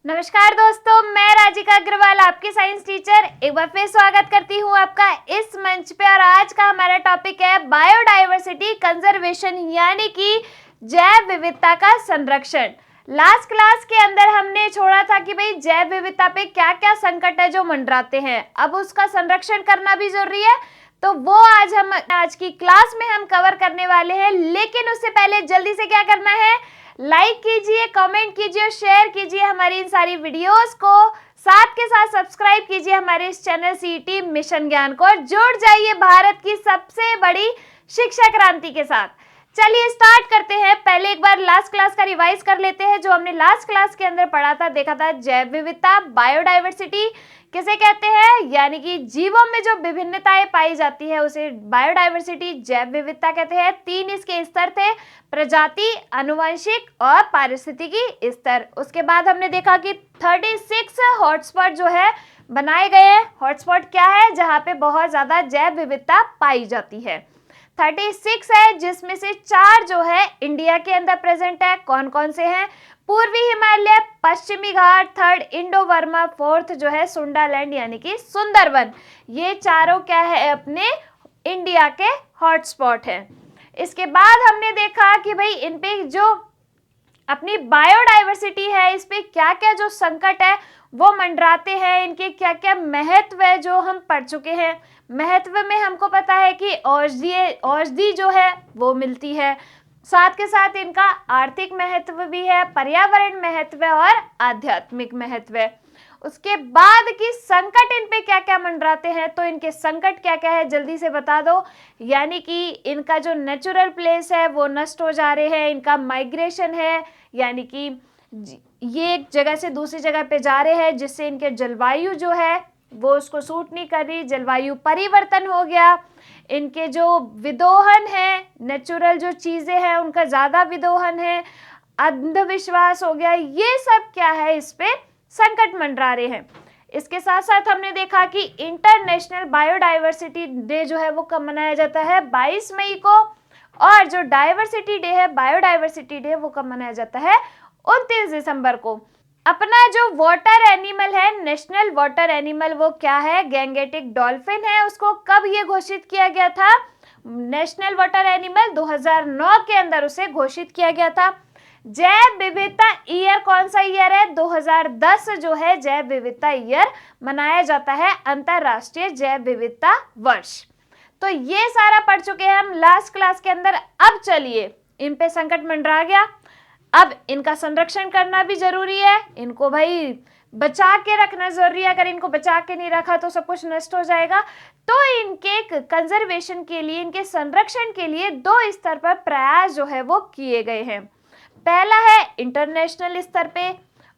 नमस्कार दोस्तों, मैं राजिका अग्रवाल आपकी साइंस टीचर एक बार फिर स्वागत करती हूँ आपका इस मंच पे। और आज का हमारा टॉपिक है बायोडायवर्सिटी कंजर्वेशन, यानी कि जैव विविधता का संरक्षण। लास्ट क्लास के अंदर हमने छोड़ा था कि भाई जैव विविधता पे क्या क्या संकट है जो मंडराते हैं, अब उसका संरक्षण करना भी जरूरी है। तो वो आज की क्लास में हम कवर करने वाले हैं। लेकिन उससे पहले जल्दी से क्या करना है, लाइक कीजिए, कमेंट कीजिए, शेयर कीजिए हमारी इन सारी वीडियोस को, साथ के साथ सब्सक्राइब कीजिए हमारे इस चैनल सीईटी मिशन ज्ञान को और जुड़ जाइए भारत की सबसे बड़ी शिक्षा क्रांति के साथ। चलिए स्टार्ट करते हैं। पहले एक बार लास्ट क्लास का रिवाइज कर लेते हैं। जो हमने लास्ट क्लास के अंदर पढ़ा था, देखा था जैव विविधता, बायोडायवर्सिटी किसे कहते हैं, यानी कि जीवों में जो विभिन्नताएं पाई जाती है उसे बायोडायवर्सिटी, जैव विविधता कहते हैं। 3 इसके स्तर थे, प्रजाति, आनुवंशिक और पारिस्थितिकी स्तर। उसके बाद हमने देखा कि 36 हॉटस्पॉट जो है बनाए गए हैं। हॉटस्पॉट क्या है, जहां पे बहुत ज्यादा जैव विविधता पाई जाती है। 36 है, जिसमें से 4 जो है इंडिया के अंदर प्रेजेंट है। कौन कौन से हैं, पूर्वी हिमालय, पश्चिमी घाट, 3rd इंडो वर्मा, 4th जो है सुंडालैंड यानी कि सुंदरवन। ये चारों क्या है, अपने इंडिया के हॉटस्पॉट है। इसके बाद हमने देखा कि भाई इन पे जो अपनी बायोडायवर्सिटी है, इस पे क्या क्या जो संकट है वो मंडराते हैं, इनके क्या क्या महत्व है जो हम पढ़ चुके हैं। महत्व में हमको पता है कि औषधि जो है वो मिलती है, साथ के साथ इनका आर्थिक महत्व भी है, पर्यावरण महत्व और आध्यात्मिक महत्व है। उसके बाद की संकट इन पे क्या क्या मंडराते हैं, तो इनके संकट क्या क्या है जल्दी से बता दो। यानी कि इनका जो नेचुरल प्लेस है वो नष्ट हो जा रहे हैं, इनका माइग्रेशन है, यानी कि ये एक जगह से दूसरी जगह पे जा रहे हैं, जिससे इनके जलवायु जो है वो उसको सूट नहीं कर रही, जलवायु परिवर्तन हो गया। इनके जो विदोहन है, नेचुरल जो चीजें हैं उनका ज्यादा विदोहन है, अंधविश्वास हो गया, ये सब क्या है, इस पे संकट मंडरा रहे हैं। इसके साथ साथ हमने देखा कि इंटरनेशनल बायोडायवर्सिटी डे जो है वो कब मनाया जाता है, 22 मई को। और जो डायवर्सिटी डे है, बायोडायवर्सिटी डे, वो कब मनाया जाता है, 29 दिसंबर को। अपना जो वाटर एनिमल है, नेशनल वाटर एनिमल, वो क्या है, गैंगेटिक डॉल्फिन है। उसको कब ये घोषित किया गया था, नेशनल वाटर एनिमल 2009 के अंदर उसे घोषित किया गया था। जैव विविधता ईयर कौन सा ईयर है, 2010 जो है जैव विविधता ईयर मनाया जाता है, अंतरराष्ट्रीय जैव विविधता वर्ष। तो ये सारा पढ़ चुके हैं हम लास्ट क्लास के अंदर। अब चलिए, इन पे संकट मंडरा गया, अब इनका संरक्षण करना भी जरूरी है, इनको भाई बचा के रखना जरूरी है। अगर इनको बचा के नहीं रखा तो सब कुछ नष्ट हो जाएगा। तो इनके कंजर्वेशन के लिए, इनके संरक्षण के लिए 2 स्तर पर प्रयास जो है वो किए गए हैं। पहला है इंटरनेशनल स्तर पे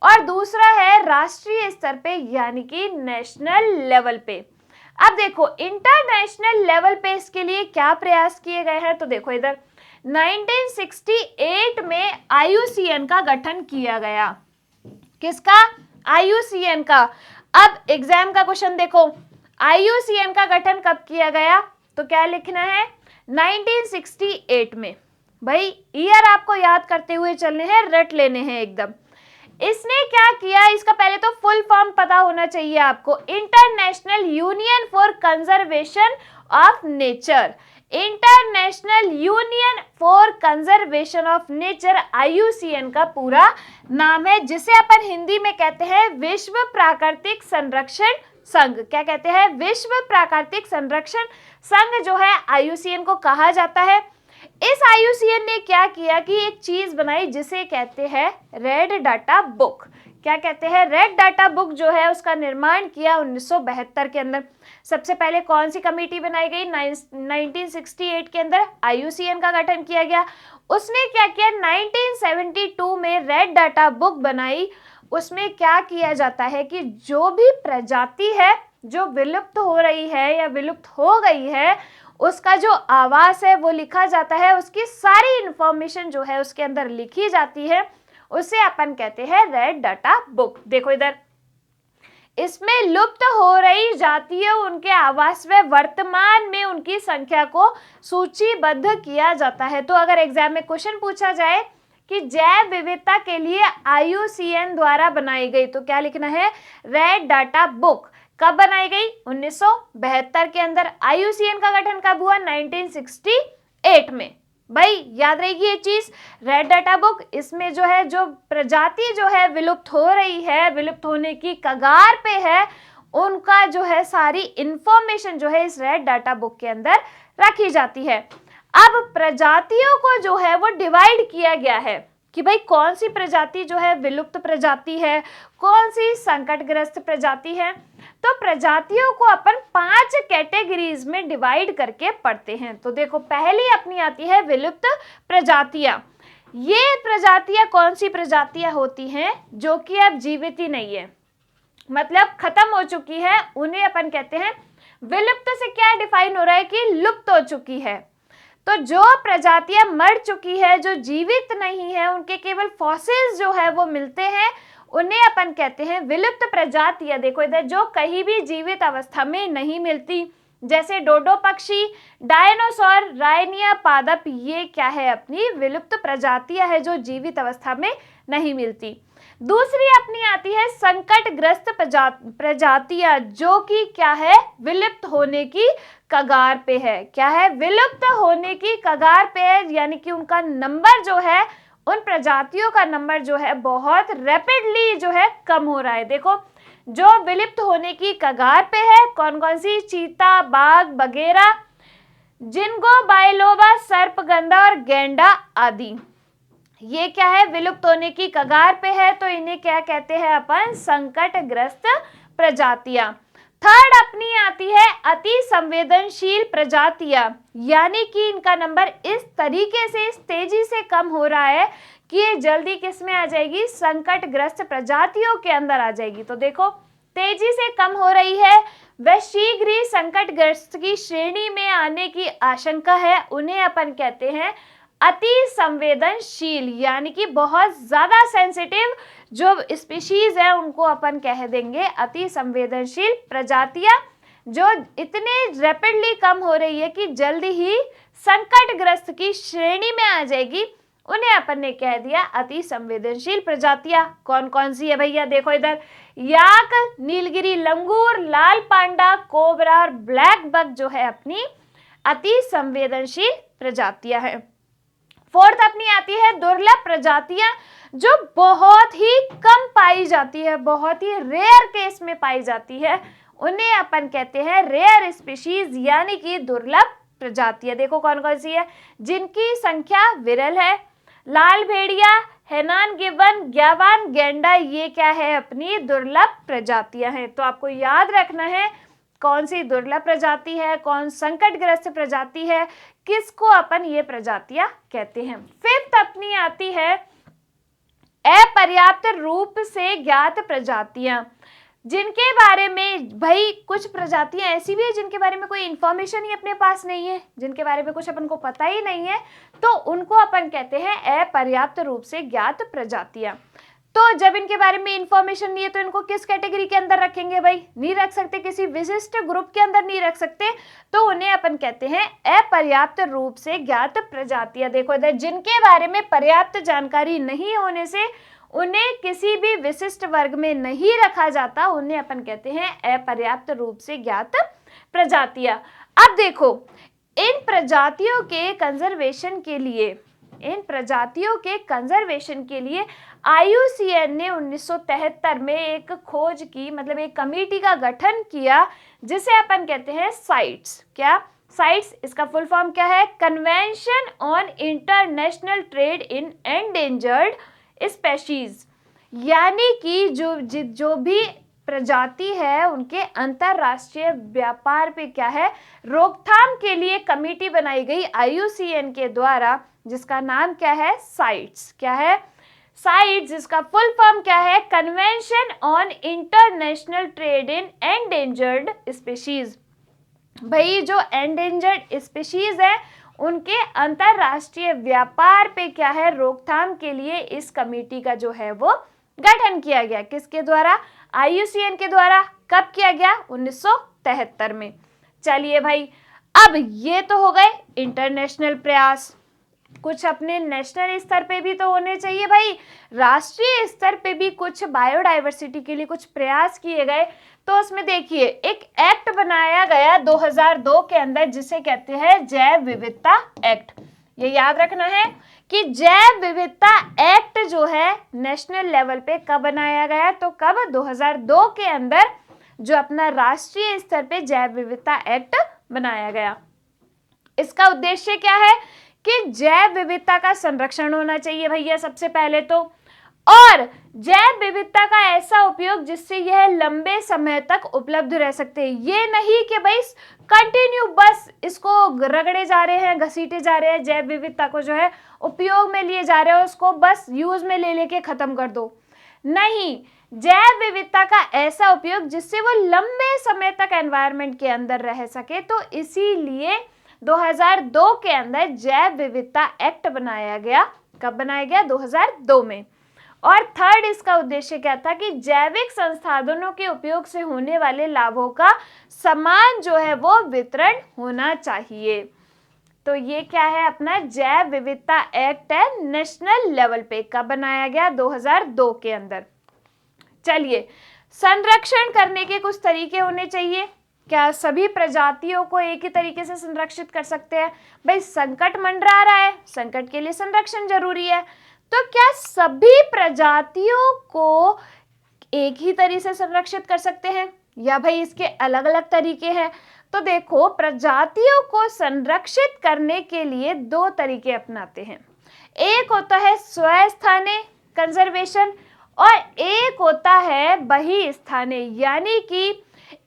और दूसरा है राष्ट्रीय स्तर पे, यानी कि नेशनल लेवल पे। अब देखो इंटरनेशनल लेवल पे इसके लिए क्या प्रयास किए गए हैं, तो देखो इधर 1968 में IUCN का गठन किया गया। किसका, IUCN का। अब एग्जाम का क्वेश्चन देखो, IUCN का गठन कब किया गया, तो क्या लिखना है, 1968 में। भाई ईयर आपको याद करते हुए चलने हैं, रट लेने हैं एकदम। इसने क्या किया, इसका पहले तो फुल फॉर्म पता होना चाहिए आपको, international union for conservation of nature. International union for conservation of nature IUCN का पूरा नाम है, जिसे अपन हिंदी में कहते हैं विश्व प्राकृतिक संरक्षण संघ। क्या कहते हैं, विश्व प्राकृतिक संरक्षण संघ जो है IUCN को कहा जाता है। इस IUCN ने क्या किया कि एक चीज बनाई जिसे कहते हैं रेड डाटा बुक। क्या कहते हैं, रेड डाटा बुक जो है उसका निर्माण किया 1972 के अंदर। सबसे पहले कौन सी कमेटी बनाई गई, 1968 के अंदर IUCN का गठन किया गया। उसने क्या किया, 1972 में रेड डाटा बुक बनाई। उसमें क्या किया जाता है कि जो भी प्रजाति है जो विलुप्त हो रही है या विलुप्त हो गई है, उसका जो आवास है वो लिखा जाता है, उसकी सारी इंफॉर्मेशन जो है उसके अंदर लिखी जाती है, उसे अपन कहते हैं रेड डाटा बुक। देखो इधर, इसमें लुप्त हो रही जातियों, उनके आवास में वर्तमान में उनकी संख्या को सूचीबद्ध किया जाता है। तो अगर एग्जाम में क्वेश्चन पूछा जाए कि जैव विविधता के लिए IUCN द्वारा बनाई गई। तो क्या लिखना है, रेड डाटा बुक कब बनाई गई, 1972 के अंदर। IUCN का गठन कब हुआ, 1968 में। भाई याद रहेगी ये चीज, रेड डाटा बुक, इसमें जो है जो प्रजाति जो है विलुप्त हो रही है, विलुप्त होने की कगार पे है, उनका जो है सारी इंफॉर्मेशन जो है इस रेड डाटा बुक के अंदर रखी जाती है। अब प्रजातियों को जो है वो डिवाइड किया गया है कि भाई कौन सी प्रजाति जो है विलुप्त प्रजाति है, कौन सी संकटग्रस्त प्रजाति है। तो प्रजातियों को अपन 5 कैटेगरीज में डिवाइड करके पढ़ते हैं। तो देखो पहली अपनी आती है विलुप्त प्रजातियां। ये प्रजातियां कौन सी प्रजातियां होती हैं, जो कि अब जीवित ही नहीं है, मतलब खत्म हो चुकी है, उन्हें अपन कहते हैं विलुप्त। से क्या डिफाइन हो रहा है कि लुप्त हो चुकी है। तो जो प्रजातियां मर चुकी है, जो जीवित नहीं है, उनके केवल फॉसिल्स जो है वो मिलते हैं, उन्हें अपन कहते हैं विलुप्त प्रजातियां। देखो इधर, जो कहीं भी जीवित अवस्था में नहीं मिलती, जैसे डोडो पक्षी, डायनासोर, रायनिया पादप, ये क्या है, अपनी विलुप्त प्रजातियां है जो जीवित अवस्था में नहीं मिलती। दूसरी अपनी आती है संकटग्रस्त प्रजातियां, जो कि क्या है, विलुप्त होने की कगार पे है। क्या है, विलुप्त होने की कगार पे है, यानी कि उनका नंबर जो है, उन प्रजातियों का नंबर जो है बहुत रैपिडली जो है कम हो रहा है। देखो जो विलुप्त होने की कगार पे है, कौन कौन सी, चीता, बाघ, बगेरा, जिंगो बाइलोबा, सर्पगंधा और गैंडा आदि। ये क्या है, विलुप्त होने की कगार पे है, तो इन्हें क्या कहते हैं अपन, संकटग्रस्त प्रजातियां। थर्ड अपनी आती है अति संवेदनशील प्रजातियां, यानी कि इनका नंबर इस तरीके से, इस तेजी से कम हो रहा है कि ये जल्दी किस में आ जाएगी, संकटग्रस्त प्रजातियों के अंदर आ जाएगी। तो देखो तेजी से कम हो रही है, वह शीघ्र ही संकटग्रस्त की श्रेणी में आने की आशंका है, उन्हें अपन कहते हैं अति संवेदनशील, यानी कि बहुत ज्यादा सेंसिटिव जो स्पीशीज है उनको अपन कह देंगे अति संवेदनशील प्रजातियां, जो इतने रैपिडली कम हो रही है कि जल्दी ही संकटग्रस्त की श्रेणी में आ जाएगी, उन्हें अपन ने कह दिया अति संवेदनशील प्रजातियां। कौन कौन सी है भैया, देखो इधर, याक, नीलगिरी लंगूर, लाल पांडा, कोबरा और ब्लैक बक जो है अपनी अति संवेदनशील प्रजातियां हैं। फोर्थ अपनी आती है दुर्लभ प्रजातियां, जो बहुत ही कम पाई जाती है, बहुत ही रेयर केस में पाई जाती है, उन्हें अपन कहते हैं रेयर स्पीशीज, यानी कि दुर्लभ प्रजातियां। देखो कौन कौन सी है, जिनकी संख्या विरल है, लाल भेड़िया, हेनान गिबन, ग्यावान गैंडा, ये क्या है, अपनी दुर्लभ प्रजातियां हैं। तो आपको याद रखना है कौन सी दुर्लभ प्रजाति है, कौन संकटग्रस्त प्रजाति है, किसको अपन ये प्रजातियां कहते हैं। फिफ्थ अपनी आती है अपर्याप्त रूप से ज्ञात प्रजातियां, जिनके बारे में भाई कुछ प्रजातियां ऐसी भी है जिनके बारे में कोई इंफॉर्मेशन ही अपने पास नहीं है, जिनके बारे में कुछ अपन को पता ही नहीं है, तो उनको अपन कहते हैं अपर्याप्त रूप से ज्ञात प्रजातियां। तो जब इनके बारे में इंफॉर्मेशन नहीं है तो इनको किस कैटेगरी के अंदर रखेंगे भाई, नहीं रख सकते, किसी विशिष्ट ग्रुप के अंदर नहीं रख सकते, तो उन्हें अपन कहते हैं अपर्याप्त रूप से ज्ञात प्रजातियां। देखो इधर, जिनके बारे में पर्याप्त जानकारी नहीं होने से उन्हें किसी भी विशिष्ट वर्ग में नहीं रखा जाता, उन्हें अपन कहते हैं अपर्याप्त रूप से ज्ञात प्रजातियां। अब देखो इन प्रजातियों के कंजर्वेशन के लिए, इन प्रजातियों के कंजर्वेशन के लिए IUCN ने 1973 में एक खोज की, मतलब एक कमेटी का गठन किया, जिसे अपन कहते हैं साइट्स। क्या साइट्स, इसका फुल फॉर्म क्या है, convention on international trade in endangered species, यानी कि जो भी प्रजाति है उनके अंतरराष्ट्रीय व्यापार पे क्या है, रोकथाम के लिए कमेटी बनाई गई IUCN के द्वारा, जिसका नाम क्या है, साइट्स। क्या है, साइट्स, जिसका फुल फॉर्म क्या है, convention on international trade in endangered species. भाई जो एंडेंजर्ड स्पीशीज है उनके अंतरराष्ट्रीय व्यापार पे क्या है, रोकथाम के लिए इस कमेटी का जो है वो गठन किया गया। किसके द्वारा, IUCN के द्वारा। कब किया गया, 1973 में। चलिए भाई, अब ये तो हो गए इंटरनेशनल प्रयास। कुछ अपने नेशनल स्तर पे भी तो होने चाहिए भाई, राष्ट्रीय स्तर पे भी कुछ बायोडाइवर्सिटी के लिए कुछ प्रयास किए गए। तो उसमें देखिए एक एक्ट बनाया गया 2002 के अंदर जिसे कहते हैं जैव विविधता एक्ट। ये याद रखना है कि जैव विविधता एक्ट जो है नेशनल लेवल पे कब बनाया गया, तो कब 2002 के अंदर जो अपना राष्ट्रीय स्तर पे जैव विविधता एक्ट बनाया गया। इसका उद्देश्य क्या है कि जैव विविधता का संरक्षण होना चाहिए भैया सबसे पहले तो, और जैव विविधता का ऐसा उपयोग जिससे यह लंबे समय तक उपलब्ध रह सकते हैं। ये नहीं कि भाई कंटिन्यू बस इसको रगड़े जा रहे हैं, घसीटे जा रहे हैं, जैव विविधता को जो है उपयोग में लिए जा रहे हो, उसको बस यूज में ले लेके खत्म कर दो। नहीं, जैव विविधता का ऐसा उपयोग जिससे वो लंबे समय तक एनवायरनमेंट के अंदर रह सके। तो इसीलिए 2002 के अंदर जैव विविधता एक्ट बनाया गया। कब बनाया गया? 2002 में। और थर्ड इसका उद्देश्य क्या था कि जैविक संसाधनों के उपयोग से होने वाले लाभों का समान जो है वो वितरण होना चाहिए। तो ये क्या है अपना जैव विविधता एक्ट है नेशनल लेवल पे। कब बनाया गया? 2002 के अंदर। चलिए, संरक्षण करने के कुछ तरीके होने चाहिए। क्या सभी प्रजातियों को एक ही तरीके से संरक्षित कर सकते हैं? भाई संकट मंडरा रहा है, संकट के लिए संरक्षण जरूरी है। तो क्या सभी प्रजातियों को एक ही तरीके से संरक्षित कर सकते हैं या भाई इसके अलग अलग तरीके हैं? तो देखो, प्रजातियों को संरक्षित करने के लिए दो तरीके अपनाते हैं। एक होता है स्वस्थानीय कंजर्वेशन और एक होता है बहिस्थानीय यानी कि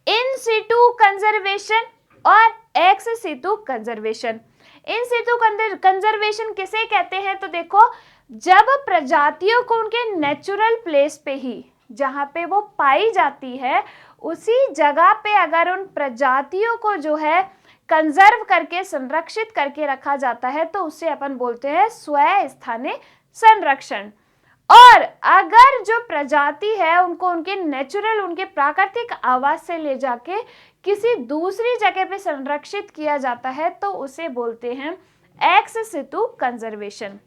इन सिटू कंजर्वेशन और एक्स सिटू कंजर्वेशन। इन सिटू कंजर्वेशन किसे कहते हैं? तो देखो, जब प्रजातियों को उनके नेचुरल प्लेस पे ही जहाँ पे वो पाई जाती है उसी जगह पे अगर उन प्रजातियों को जो है कंजर्व करके संरक्षित करके रखा जाता है तो उसे अपन बोलते हैं स्वस्थानीय संरक्षण। और अगर जो प्रजाति है उनको उनके नेचुरल, उनके प्राकृतिक आवास से ले जाके किसी दूसरी जगह पे संरक्षित किया जाता है तो उसे बोलते हैं एक्स सिटू कंजर्वेशन।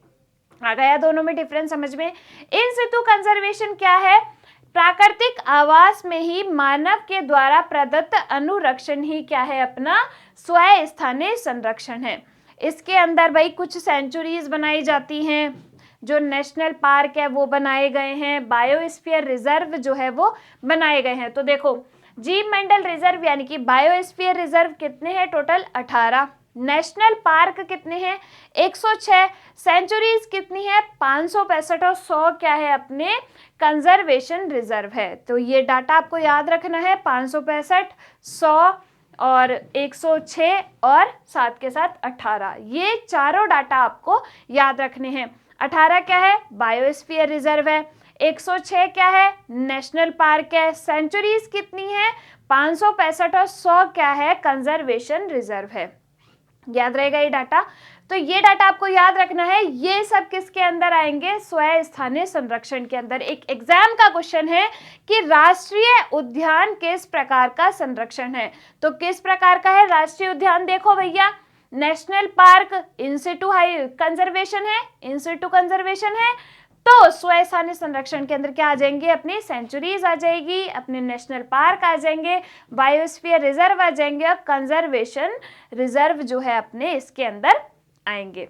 आ गया दोनों में डिफरेंस समझ में? इन सिटू कंजर्वेशन क्या है? प्राकृतिक आवास में ही मानव के द्वारा प्रदत्त अनुरक्षण ही क्या है? अपना स्वस्थानीय संरक्षण है। इसके अंदर भाई कुछ सेंचुरीज बनाई जाती हैं, जो नेशनल पार्क है वो बनाए गए हैं, बायोस्फीयर रिजर्व जो है वो बनाए गए हैं। तो देखो, जीव मंडल रिजर्व यानी कि बायोस्फीयर रिजर्व कितने हैं? टोटल 18। नेशनल पार्क कितने हैं? 106। सेंचुरीज कितनी है? 565 और 100 क्या है? अपने कंजर्वेशन रिजर्व है। तो ये डाटा आपको याद रखना है, 565, 100 और 106 और साथ के साथ 18। ये चारों डाटा आपको याद रखने हैं। 18 क्या है? बायोस्फीयर रिजर्व है। 106 क्या है? नेशनल पार्क है। सेंचुरीज कितनी है? 565 और 100 क्या है? कंजर्वेशन रिजर्व है। याद रहेगा ये डाटा? तो ये डाटा आपको याद रखना है। ये सब किसके अंदर आएंगे? स्वस्थानीय संरक्षण के अंदर। एक एग्जाम का क्वेश्चन है कि राष्ट्रीय उद्यान किस प्रकार का संरक्षण है? तो किस प्रकार का है राष्ट्रीय उद्यान? देखो भैया, नेशनल पार्क इन सिटू कंजर्वेशन है, इन सिटू कंजर्वेशन है। तो स्वस्थानीय संरक्षण के अंदर क्या आ जाएंगे? अपनी सेंचुरीज आ जाएगी, अपने नेशनल पार्क आ जाएंगे, बायोस्फीयर रिजर्व आ जाएंगे और कंजर्वेशन रिजर्व जो है अपने इसके अंदर आएंगे।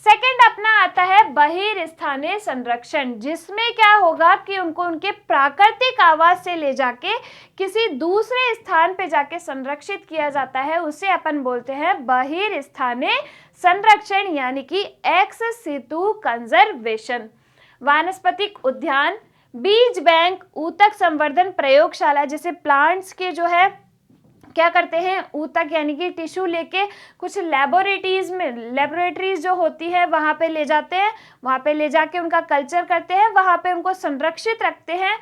सेकंड अपना आता है बहिर्स्थानीय संरक्षण, जिसमें क्या होगा कि उनको उनके प्राकृतिक आवास से ले जाके किसी दूसरे स्थान पे जाके संरक्षित किया जाता है। उसे अपन बोलते हैं बहिर्स्थानीय संरक्षण यानी कि एक्स सिटू कंजर्वेशन। वानस्पतिक उद्यान, बीज बैंक, ऊतक संवर्धन प्रयोगशाला जैसे प्लांट्स के जो है क्या करते हैं? ऊतक यानी कि टिश्यू लेके कुछ लेबोरेटरीज जो होती है वहां पे ले जाते हैं, वहां पे ले जाके उनका कल्चर करते हैं, वहां पे उनको संरक्षित रखते हैं।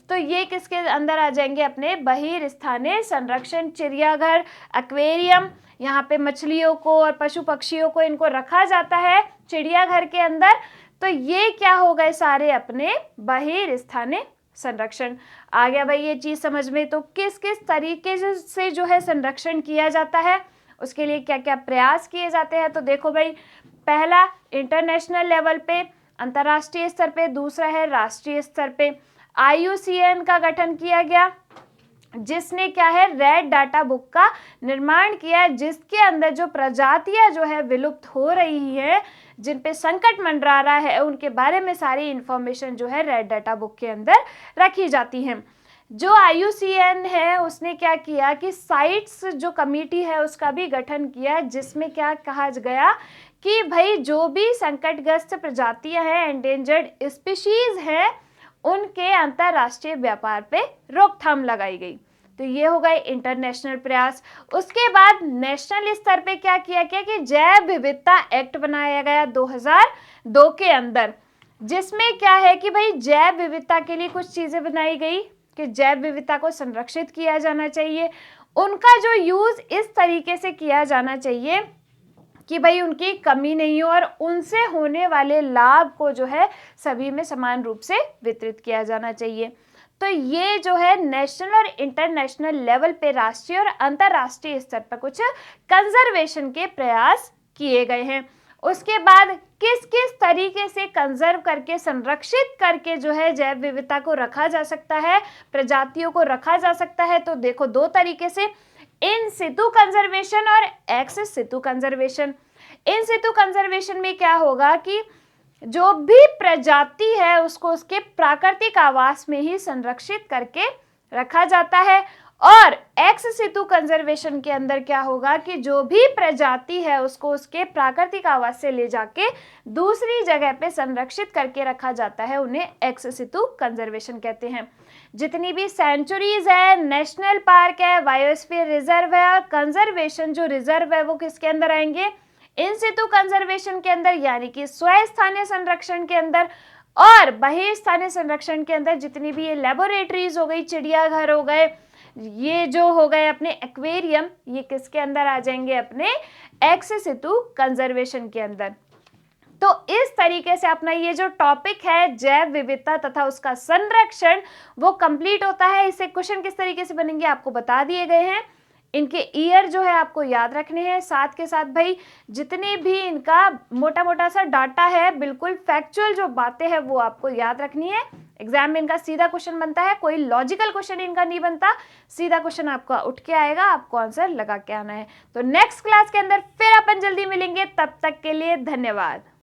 तो ये किसके अंदर आ जाएंगे? अपने बहिर्स्थानीय संरक्षण। चिड़ियाघर, एक्वेरियम, यहाँ पे मछलियों को और पशु पक्षियों को इनको रखा जाता है चिड़ियाघर के अंदर। तो ये क्या हो गए? सारे अपने बहिर्स्थानीय संरक्षण। आ गया भाई ये चीज समझ में? तो किस किस तरीके से जो है संरक्षण किया जाता है, उसके लिए क्या क्या प्रयास किए जाते हैं? तो देखो भाई, पहला इंटरनेशनल लेवल पे, अंतर्राष्ट्रीय स्तर पे, दूसरा है राष्ट्रीय स्तर पे। IUCN का गठन किया गया, जिसने क्या है रेड डाटा बुक का निर्माण किया है, जिसके अंदर जो प्रजातियां जो है विलुप्त हो रही है, जिन पे संकट मंडरा रहा है, उनके बारे में सारी इंफॉर्मेशन जो है रेड डाटा बुक के अंदर रखी जाती है। जो IUCN है उसने क्या किया कि साइट्स जो कमेटी है उसका भी गठन किया, जिसमें क्या कहा गया कि भाई जो भी संकटग्रस्त प्रजातियां हैं, एंडेंजर्ड स्पीशीज हैं, उनके अंतरराष्ट्रीय व्यापार पे रोकथाम लगाई गई। तो ये हो गए इंटरनेशनल प्रयास। उसके बाद नेशनल स्तर पे क्या किया गया कि जैव विविधता एक्ट बनाया गया 2002 के अंदर, जिसमें क्या है कि भाई जैव विविधता के लिए कुछ चीजें बनाई गई कि जैव विविधता को संरक्षित किया जाना चाहिए, उनका जो यूज इस तरीके से किया जाना चाहिए कि भाई उनकी कमी नहीं हो और उनसे होने वाले लाभ को जो है सभी में समान रूप से वितरित किया जाना चाहिए। तो ये जो है नेशनल और इंटरनेशनल लेवल पे, राष्ट्रीय और अंतरराष्ट्रीय स्तर पर कुछ कंजर्वेशन के प्रयास किए गए हैं। उसके बाद किस किस तरीके से कंजर्व करके, संरक्षित करके जो है जैव विविधता को रखा जा सकता है, प्रजातियों को रखा जा सकता है, तो देखो दो तरीके से, इन सितु कंजर्वेशन और एक्स सितु कंजर्वेशन। इन सितु कंजर्वेशन में क्या होगा कि जो भी प्रजाति है उसको उसके प्राकृतिक आवास में ही संरक्षित करके रखा जाता है, और एक्स सितु कंजर्वेशन के अंदर क्या होगा कि जो भी प्रजाति है उसको उसके प्राकृतिक आवास से ले जाके दूसरी जगह पे संरक्षित करके रखा जाता है, उन्हें एक्स सितु कंजर्वेशन कहते हैं। जितनी भी सेंचुरीज है, नेशनल पार्क है, बायोस्फीयर रिजर्व है और कंजर्वेशन जो रिजर्व है वो किसके अंदर आएंगे, इन सितु कंजर्वेशन के अंदर, यानी कि स्वस्थानीय संरक्षण के अंदर। और बहिर्स्थानीय संरक्षण के अंदर जितनी भी ये लेबोरेटरीज हो गई, चिड़ियाघर हो गए, ये जो हो गए अपने एक्वेरियम, ये किसके अंदर आ जाएंगे, अपने एक्स सितु कंजर्वेशन के अंदर। तो इस तरीके से अपना ये जो टॉपिक है जैव विविधता तथा उसका संरक्षण वो कंप्लीट होता है। इससे क्वेश्चन किस तरीके से बनेंगे आपको बता दिए गए हैं, इनके ईयर जो है आपको याद रखने हैं, साथ के साथ भाई जितने भी इनका मोटा मोटा सा डाटा है, बिल्कुल फैक्चुअल जो बातें हैं वो आपको याद रखनी है। एग्जाम में इनका सीधा क्वेश्चन बनता है, कोई लॉजिकल क्वेश्चन इनका नहीं बनता, सीधा क्वेश्चन आपका उठ के आएगा, आपको आंसर लगा के आना है। तो नेक्स्ट क्लास के अंदर फिर अपन जल्दी मिलेंगे, तब तक के लिए धन्यवाद।